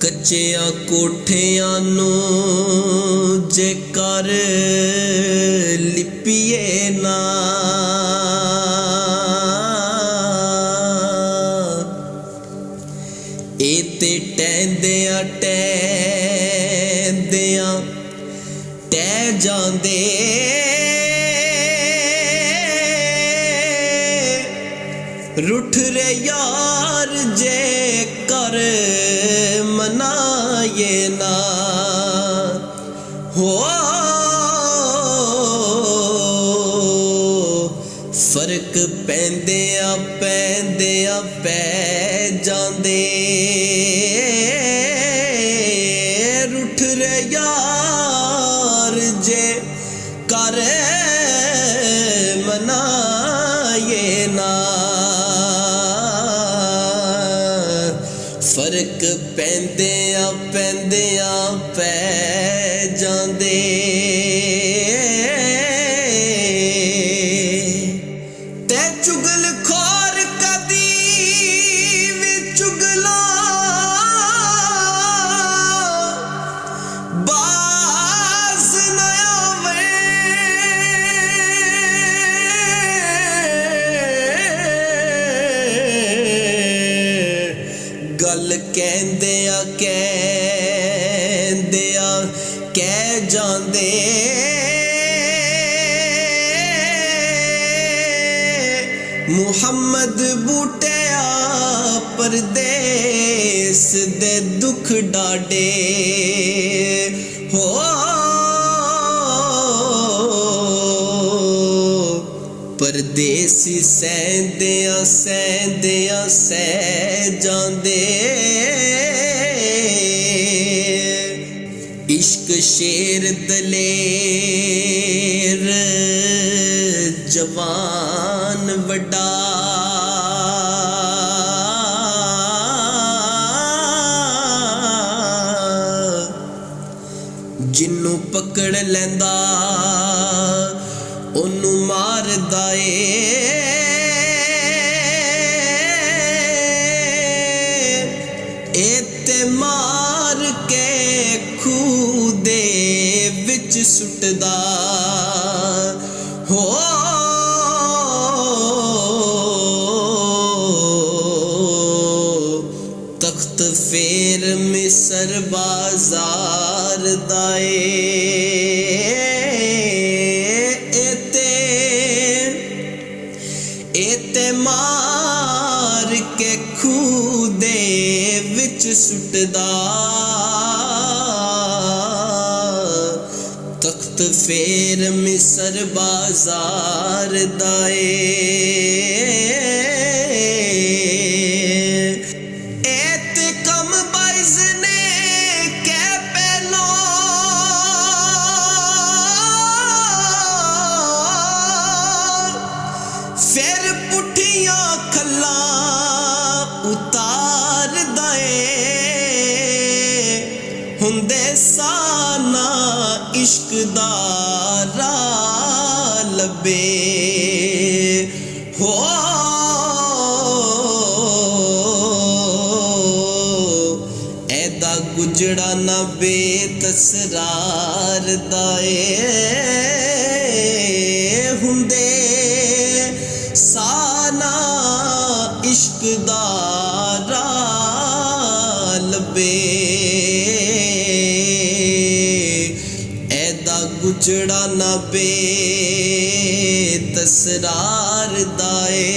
कच्चियां कोठियां नूं जे कर लिपिए ना, ए ते टहंदियां टहंदियां टह जांदे, रुठ रे यार जे कर मनाए ना। हो फर्क पैंदिया पैंदिया पै जांदे, रुठ रे यार जे कर मनाए ना। फर्क पैंदिया पैंदिया पै जांदे, ते चुगल खोर कदी भी चुगला बाज न आवे। गल कहंदिया कहंदिया कह जांदे, मुहम्मद बूटिया परदेस दे दुख डाडे। हो परदेसी सहंदिया सहंदिया सह जांदे, इश्क शेर दलेर जवान वड्डा, जिन्नू पकड़ लैंदा ओनू मारदा ए ते मार के खूह दे विच सुटदा। हो तख्त फेर मिसर बाजार दाए, एते मार के खूह दे विच सुटदा। तख्त फेर मिसर बाजार दाए, एते कम बाइज़ ने कै पहलो फिर पुठियां खल्ला उतार दए। हुंदे साना इश्क दा राह लब्बे। हो ऐदा गुजड़ा ना बेतसरार दाए, हुंदे साना इश्क दा राह लब्बे। ऐदा गुजड़ा ना बेतसरार दाए।